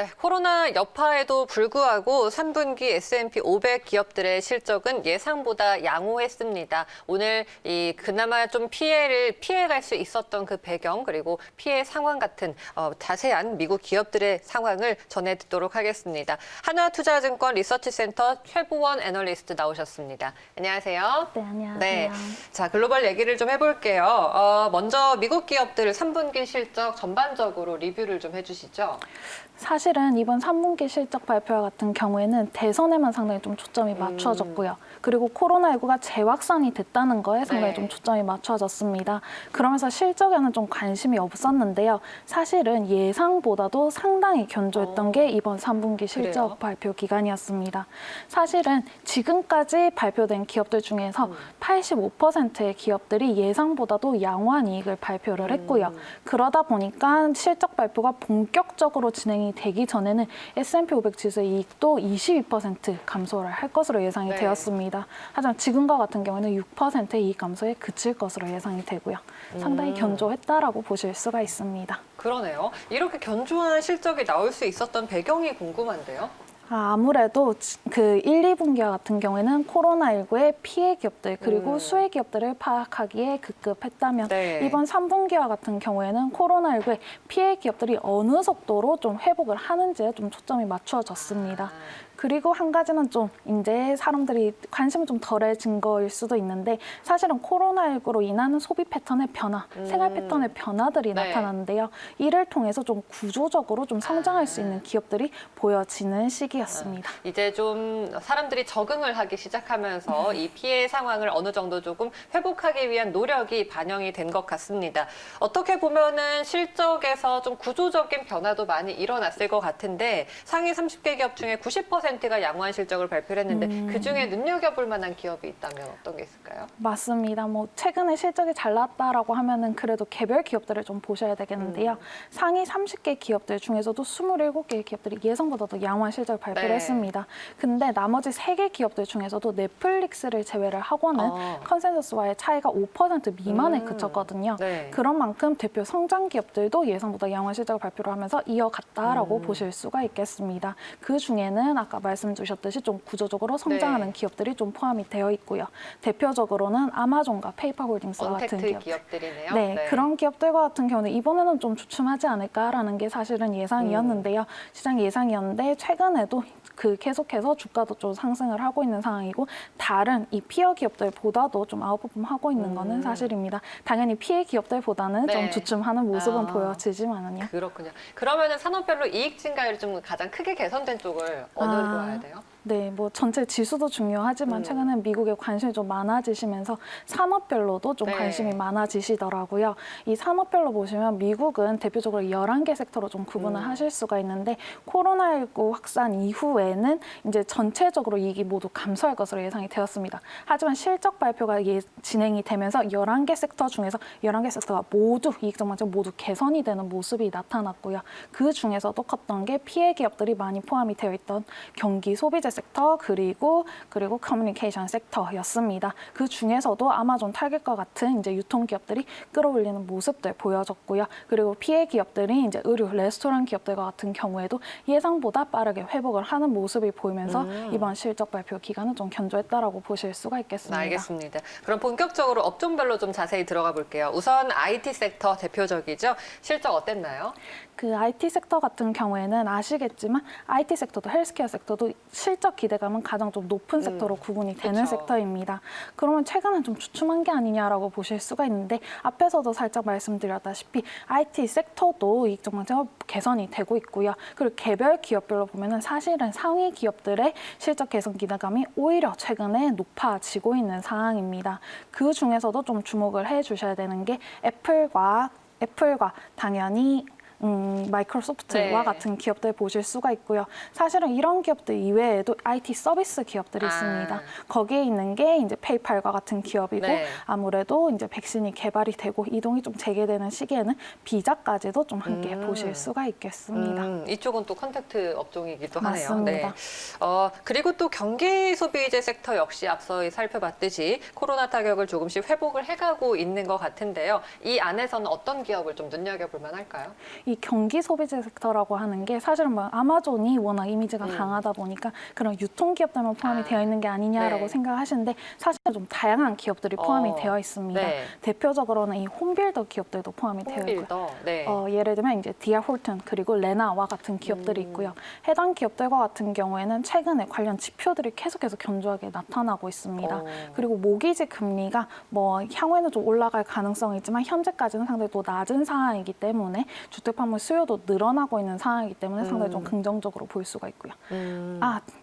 네, 코로나 여파에도 불구하고 3분기 S&P 500 기업들의 실적은 예상보다 양호했습니다. 오늘 그나마 좀 피해갈 수 있었던 그 배경 그리고 피해 상황 같은 자세한 미국 기업들의 상황을 전해 듣도록 하겠습니다. 한화투자증권 리서치센터 최보원 애널리스트 나오셨습니다. 안녕하세요. 네, 안녕하세요. 네, 자 글로벌 얘기를 좀 해볼게요. 먼저 미국 기업들 3분기 실적 전반적으로 리뷰를 좀 해주시죠. 사실은 이번 3분기 실적 발표와 같은 경우에는 대선에만 상당히 좀 초점이 맞춰졌고요. 그리고 코로나19가 재확산이 됐다는 거에 상당히 좀 초점이 맞춰졌습니다. 그러면서 실적에는 좀 관심이 없었는데요. 사실은 예상보다도 상당히 견조했던 게 이번 3분기 실적 그래요? 발표 기간이었습니다. 사실은 지금까지 발표된 기업들 중에서 85%의 기업들이 예상보다도 양호한 이익을 발표를 했고요. 그러다 보니까 실적 발표가 본격적으로 진행이 되기 전에는 S&P 500 지수의 이익도 22% 감소를 할 것으로 예상이 되었습니다. 하지만 지금과 같은 경우에는 6%의 이익 감소에 그칠 것으로 예상이 되고요. 상당히 견조했다라고 보실 수가 있습니다. 그러네요. 이렇게 견조한 실적이 나올 수 있었던 배경이 궁금한데요. 아무래도 그 1, 2분기와 같은 경우에는 코로나19의 피해 기업들 그리고 수혜 기업들을 파악하기에 급급했다면 이번 3분기와 같은 경우에는 코로나19의 피해 기업들이 어느 속도로 좀 회복을 하는지에 좀 초점이 맞춰졌습니다. 그리고 한 가지는 좀 이제 사람들이 관심이 좀 덜해진 거일 수도 있는데 사실은 코로나19로 인한 소비 패턴의 변화, 생활 패턴의 변화들이 나타났는데요. 이를 통해서 좀 구조적으로 좀 성장할 수 있는 기업들이 보여지는 시기였습니다. 이제 좀 사람들이 적응을 하기 시작하면서 이 피해 상황을 어느 정도 조금 회복하기 위한 노력이 반영이 된 것 같습니다. 어떻게 보면은 실적에서 좀 구조적인 변화도 많이 일어났을 것 같은데 상위 30개 기업 중에 90%가 양호한 실적을 발표를 했는데 그중에 눈여겨볼 만한 기업이 있다면 어떤 게 있을까요? 맞습니다. 뭐 최근에 실적이 잘 나왔다라고 하면은 그래도 개별 기업들을 좀 보셔야 되겠는데요. 상위 30개 기업들 중에서도 27개 기업들이 예상보다도 양호한 실적을 발표를 했습니다. 근데 나머지 3개 기업들 중에서도 넷플릭스를 제외를 하고는 컨센서스와의 차이가 5% 미만에 그쳤거든요. 그런 만큼 대표 성장 기업들도 예상보다 양호한 실적을 발표를 하면서 이어갔다라고 보실 수가 있겠습니다. 그 중에는 아까 말씀 주셨듯이 좀 구조적으로 성장하는 기업들이 좀 포함이 되어 있고요. 대표적으로는 아마존과 페이퍼홀딩스와 같은 기업들이네요. 그런 기업들과 같은 경우는 이번에는 좀 주춤하지 않을까라는 게 사실은 예상이었는데요. 시장 예상이었는데 최근에도 계속해서 주가도 좀 상승을 하고 있는 상황이고 다른 이 피어 기업들보다도 좀 아웃퍼폼하고 있는 거는 사실입니다. 당연히 피해 기업들보다는 좀 주춤하는 모습은 보여지지만은요. 그렇군요. 그러면은 산업별로 이익 증가율이 좀 가장 크게 개선된 쪽을 어느로 봐야 돼요? 네, 뭐 전체 지수도 중요하지만 최근에 미국에 관심이 좀 많아지시면서 산업별로도 좀 관심이 많아지시더라고요. 이 산업별로 보시면 미국은 대표적으로 11개 섹터로 좀 구분을 하실 수가 있는데 코로나19 확산 이후에는 이제 전체적으로 이익이 모두 감소할 것으로 예상이 되었습니다. 하지만 실적 발표가 진행이 되면서 11개 섹터 중에서 11개 섹터가 모두 이익 전망치가 모두 개선이 되는 모습이 나타났고요. 그 중에서도 컸던 게 피해 기업들이 많이 포함이 되어 있던 경기 소비재 섹터 그리고 커뮤니케이션 섹터였습니다. 그 중에서도 아마존, 타겟과 같은 이제 유통 기업들이 끌어올리는 모습들 보여졌고요. 그리고 피해 기업들이 이제 의류, 레스토랑 기업들과 같은 경우에도 예상보다 빠르게 회복을 하는 모습이 보이면서 이번 실적 발표 기간은 좀 견조했다라고 보실 수가 있겠습니다. 알겠습니다. 그럼 본격적으로 업종별로 좀 자세히 들어가 볼게요. 우선 IT 섹터 대표적이죠. 실적 어땠나요? 그 IT 섹터 같은 경우에는 아시겠지만 IT 섹터도 헬스케어 섹터도 실적 기대감은 가장 좀 높은 섹터로 구분이 되는 섹터입니다. 그러면 최근엔 좀 주춤한 게 아니냐라고 보실 수가 있는데 앞에서도 살짝 말씀드렸다시피 IT 섹터도 이익 전망치가 개선이 되고 있고요. 그리고 개별 기업별로 보면은 사실은 상위 기업들의 실적 개선 기대감이 오히려 최근에 높아지고 있는 상황입니다. 그 중에서도 좀 주목을 해주셔야 되는 게 애플과 당연히 마이크로소프트와 같은 기업들 보실 수가 있고요. 사실은 이런 기업들 이외에도 IT 서비스 기업들이 있습니다. 거기에 있는 게 이제 페이팔과 같은 기업이고 아무래도 이제 백신이 개발이 되고 이동이 좀 재개되는 시기에는 비자까지도 좀 함께 보실 수가 있겠습니다. 이쪽은 또 컨택트 업종이기도 맞습니다. 하네요. 그리고 또 경기 소비재 섹터 역시 앞서 살펴봤듯이 코로나 타격을 조금씩 회복을 해가고 있는 것 같은데요. 이 안에서는 어떤 기업을 좀 눈여겨볼 만할까요? 이 경기 소비재 섹터라고 하는 게 사실은 뭐 아마존이 워낙 이미지가 강하다 보니까 그런 유통 기업들만 포함이 되어 있는 게 아니냐라고 네. 생각하시는데 사실 좀 다양한 기업들이 포함이 되어 있습니다. 네. 대표적으로는 이 홈빌더 기업들도 포함이 되어 있고요. 홈빌더. 네. 예를 들면 이제 디아 홀튼 그리고 레나와 같은 기업들이 있고요. 해당 기업들과 같은 경우에는 최근에 관련 지표들이 계속해서 견조하게 나타나고 있습니다. 그리고 모기지 금리가 뭐 향후에는 좀 올라갈 가능성이 있지만 현재까지는 상당히 또 낮은 상황이기 때문에 주택 판매 수요도 늘어나고 있는 상황이기 때문에 상당히 좀 긍정적으로 볼 수가 있고요.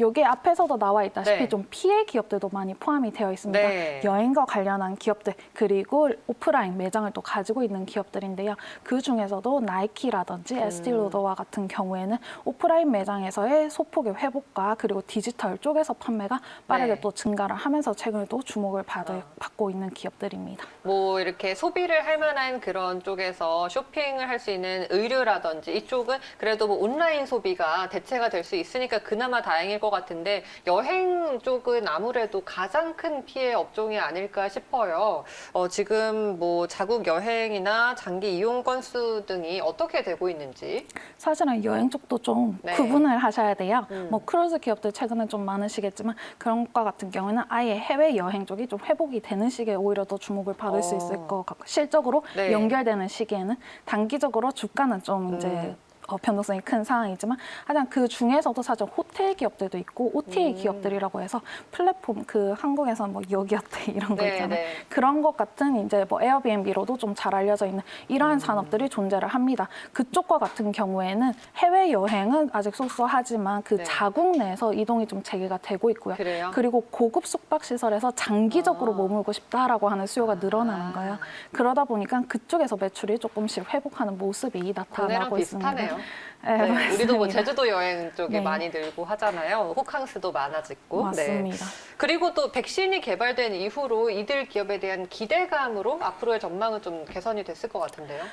여기 앞에서도 나와 있다시피 네. 좀 피해 기업들도 많이 포함이 되어 있습니다. 네. 여행과 관련한 기업들 그리고 오프라인 매장을 또 가지고 있는 기업들인데요. 그 중에서도 나이키라든지 에스티로더와 같은 경우에는 오프라인 매장에서의 소폭의 회복과 그리고 디지털 쪽에서 판매가 빠르게 네. 또 증가를 하면서 최근에 또 주목을 받고 있는 기업들입니다. 뭐 이렇게 소비를 할 만한 그런 쪽에서 쇼핑을 할 수 있는 의류라든지 이쪽은 그래도 뭐 온라인 소비가 대체가 될 수 있으니까 그나마 다행일 것 같은데 여행 쪽은 아무래도 가장 큰 피해 업종이 아닐까 싶어요. 지금 뭐 자국 여행이나 장기 이용 건수 등이 어떻게 되고 있는지. 사실은 여행 쪽도 좀 네. 구분을 하셔야 돼요. 뭐 크루즈 기업들 최근에 좀 많으시겠지만 그런 것과 같은 경우는 아예 해외 여행 쪽이 좀 회복이 되는 시기에 오히려 더 주목을 받을 수 있을 것 같고 실적으로 네. 연결되는 시기에는 단기적으로 주가는 좀 이제 변동성이 큰 상황이지만 하여간 그 중에서도 사실 호텔 기업들도 있고 OTA 기업들이라고 해서 플랫폼 그 한국에서 뭐 여기어때 이런 거 네, 있잖아요. 네. 그런 것 같은 이제 뭐 에어비앤비로도 좀 잘 알려져 있는 이러한 산업들이 존재를 합니다. 그쪽과 같은 경우에는 해외 여행은 아직 쏘쏘하지만 그 네. 자국 내에서 이동이 좀 재개가 되고 있고요. 그래요? 그리고 고급 숙박 시설에서 장기적으로 머물고 싶다라고 하는 수요가 늘어나는 거예요. 그러다 보니까 그쪽에서 매출이 조금씩 회복하는 모습이 국내랑 나타나고 있습니다. 비슷하네요. 네, 네, 우리도 뭐 맞습니다. 제주도 여행 쪽에 네. 많이 늘고 하잖아요. 호캉스도 많아지고. 맞습니다. 그리고 또 백신이 개발된 이후로 이들 기업에 대한 기대감으로 앞으로의 전망은 좀 개선이 됐을 것 같은데요.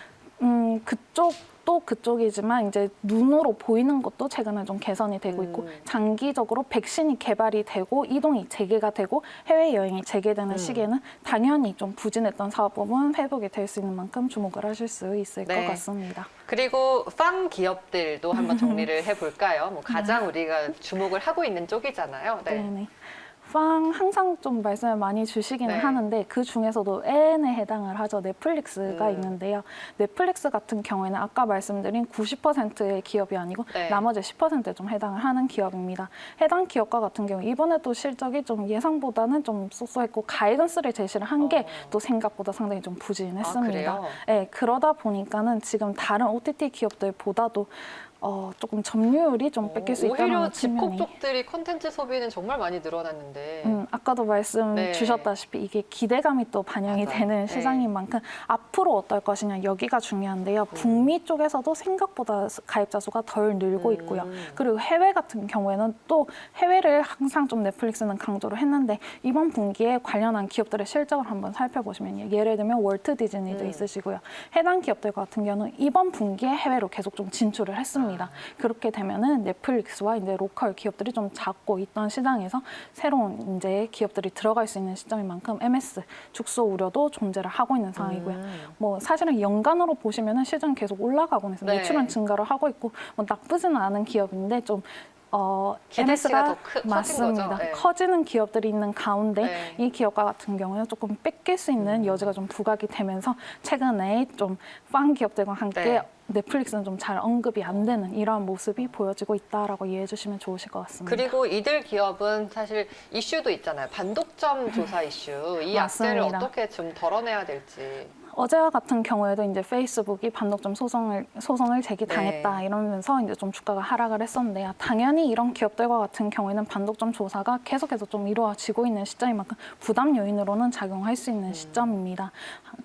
그쪽도 그쪽이지만 이제 눈으로 보이는 것도 최근에 좀 개선이 되고 있고 장기적으로 백신이 개발이 되고 이동이 재개가 되고 해외 여행이 재개되는 시기에는 당연히 좀 부진했던 사업 부분 회복이 될 수 있는 만큼 주목을 하실 수 있을 네. 것 같습니다. 그리고 팜 기업들도 한번 정리를 해볼까요? 뭐 가장 우리가 주목을 하고 있는 쪽이잖아요. 네. 네네. 빵 항상 좀 말씀을 많이 주시기는 네. 하는데 그 중에서도 N에 해당을 하죠. 넷플릭스가 있는데요. 넷플릭스 같은 경우에는 아까 말씀드린 90%의 기업이 아니고 네. 나머지 10%에 좀 해당을 하는 기업입니다. 해당 기업과 같은 경우 이번에도 실적이 좀 예상보다는 좀 쏘쏘했고 가이던스를 제시를 한 게 또 생각보다 상당히 좀 부진했습니다. 그래요? 네, 그러다 보니까는 지금 다른 OTT 기업들보다도 조금 점유율이 좀 뺏길 수 있다는 오히려 측면이. 집콕 쪽들이 콘텐츠 소비는 정말 많이 늘어났는데. 아까도 말씀 네. 주셨다시피 이게 기대감이 또 반영이 맞아요. 되는 네. 시장인 만큼 앞으로 어떨 것이냐 여기가 중요한데요. 북미 쪽에서도 생각보다 가입자 수가 덜 늘고 있고요. 그리고 해외 같은 경우에는 또 해외를 항상 좀 넷플릭스는 강조를 했는데 이번 분기에 관련한 기업들의 실적을 한번 살펴보시면요. 예를 들면 월트 디즈니도 있으시고요. 해당 기업들 같은 경우는 이번 분기에 해외로 계속 좀 진출을 했습니다. 그렇게 되면은 넷플릭스와 이제 로컬 기업들이 좀 작고 있던 시장에서 새로운 이제 기업들이 들어갈 수 있는 시점인 만큼 MS 축소 우려도 존재를 하고 있는 상황이고요. 뭐 사실은 연간으로 보시면은 시장 계속 올라가고 있습니다. 네. 매출은 증가를 하고 있고 뭐 나쁘지는 않은 기업인데 좀 기대치가 MS가 더 커진 맞습니다. 거죠. 네. 커지는 기업들이 있는 가운데 네. 이 기업과 같은 경우는 조금 뺏길 수 있는 여지가 좀 부각이 되면서 최근에 좀 빵 기업들과 함께 네. 넷플릭스는 좀 잘 언급이 안 되는 이러한 모습이 보여지고 있다라고 이해해 주시면 좋으실 것 같습니다. 그리고 이들 기업은 사실 이슈도 있잖아요. 반독점 조사 이슈. 이 악재를 맞습니다. 어떻게 좀 덜어내야 될지. 어제와 같은 경우에도 이제 페이스북이 반독점 소송을 제기당했다 네. 이러면서 이제 좀 주가가 하락을 했었는데요. 당연히 이런 기업들과 같은 경우에는 반독점 조사가 계속해서 좀 이루어지고 있는 시점인 만큼 부담 요인으로는 작용할 수 있는 시점입니다.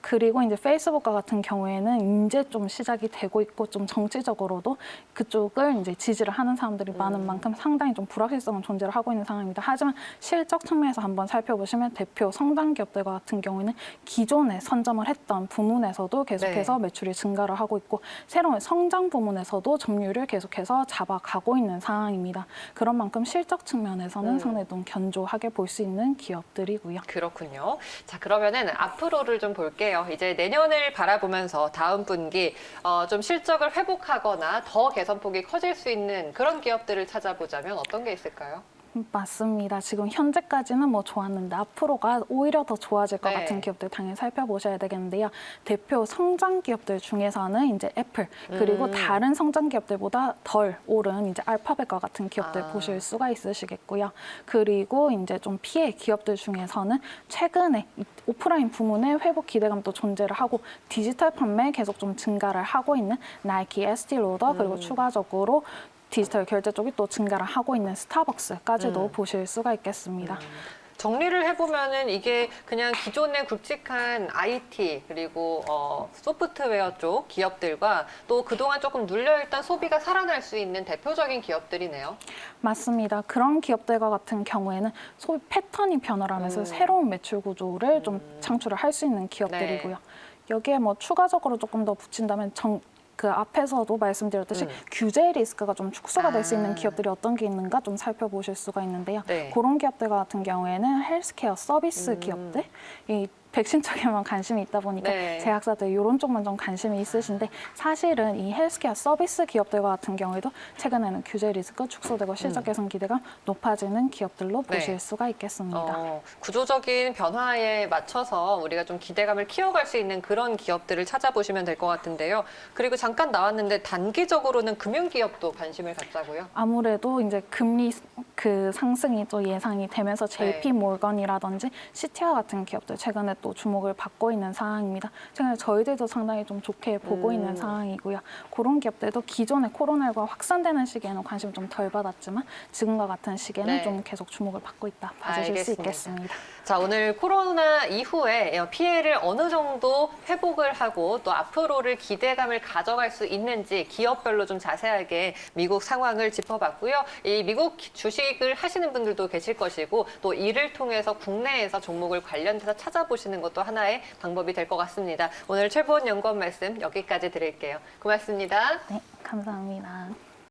그리고 이제 페이스북과 같은 경우에는 이제 좀 시작이 되고 있고 좀 정치적으로도 그쪽을 이제 지지를 하는 사람들이 많은 만큼 상당히 좀 불확실성은 존재를 하고 있는 상황입니다. 하지만 실적 측면에서 한번 살펴보시면 대표 성장 기업들과 같은 경우에는 기존에 선점을 했던 어려웠던 부문에서도 계속해서 네. 매출이 증가를 하고 있고 새로운 성장 부문에서도 점유율을 계속해서 잡아가고 있는 상황입니다. 그런 만큼 실적 측면에서는 상당히 좀 견조하게 볼 수 있는 기업들이고요. 그렇군요. 자, 그러면은 앞으로를 좀 볼게요. 이제 내년을 바라보면서 다음 분기 좀 실적을 회복하거나 더 개선폭이 커질 수 있는 그런 기업들을 찾아보자면 어떤 게 있을까요? 맞습니다. 지금 현재까지는 뭐 좋았는데 앞으로가 오히려 더 좋아질 것 네. 같은 기업들 당연히 살펴보셔야 되겠는데요. 대표 성장 기업들 중에서는 이제 애플 그리고 다른 성장 기업들보다 덜 오른 이제 알파벳과 같은 기업들 아. 보실 수가 있으시겠고요. 그리고 이제 좀 피해 기업들 중에서는 최근에 오프라인 부문의 회복 기대감도 존재를 하고 디지털 판매 계속 좀 증가를 하고 있는 나이키, 에스티로더 그리고 추가적으로 디지털 결제 쪽이 또 증가를 하고 있는 스타벅스까지도 보실 수가 있겠습니다. 정리를 해보면은 이게 그냥 기존의 굵직한 IT 그리고 소프트웨어 쪽 기업들과 또 그동안 조금 눌려있던 소비가 살아날 수 있는 대표적인 기업들이네요. 맞습니다. 그런 기업들과 같은 경우에는 소비 패턴이 변화를 하면서 새로운 매출 구조를 좀 창출을 할 수 있는 기업들이고요. 네. 여기에 뭐 추가적으로 조금 더 붙인다면 그 앞에서도 말씀드렸듯이 규제 리스크가 좀 축소가 될 수 있는 기업들이 어떤 게 있는가 좀 살펴보실 수가 있는데요. 네. 그런 기업들 같은 경우에는 헬스케어 서비스 기업들, 이 백신 쪽에만 관심이 있다 보니까 네. 제약사들 이런 쪽만 좀 관심이 있으신데 사실은 이 헬스케어 서비스 기업들과 같은 경우에도 최근에는 규제 리스크 축소되고 실적 개선 기대가 높아지는 기업들로 네. 보실 수가 있겠습니다. 구조적인 변화에 맞춰서 우리가 좀 기대감을 키워갈 수 있는 그런 기업들을 찾아보시면 될 것 같은데요. 그리고 잠깐 나왔는데 단기적으로는 금융기업도 관심을 갖자고요. 아무래도 이제 금리 그 상승이 또 예상이 되면서 JP 몰건이라든지 시티와 같은 기업들 최근에 또 주목을 받고 있는 상황입니다. 최근에 저희들도 상당히 좀 좋게 보고 있는 상황이고요. 그런 기업들도 기존에 코로나19가 확산되는 시기에는 관심 좀 덜 받았지만 지금과 같은 시기에는 네. 좀 계속 주목을 받고 있다 봐주실 수 알겠습니다. 있겠습니다. 자, 오늘 코로나 이후에 피해를 어느 정도 회복을 하고 또 앞으로를 기대감을 가져갈 수 있는지 기업별로 좀 자세하게 미국 상황을 짚어봤고요. 이 미국 주식을 하시는 분들도 계실 것이고 또 이를 통해서 국내에서 종목을 관련해서 찾아보시는 것도 하나의 방법이 될 것 같습니다. 오늘 최보은 연구원 말씀 여기까지 드릴게요. 고맙습니다. 네, 감사합니다.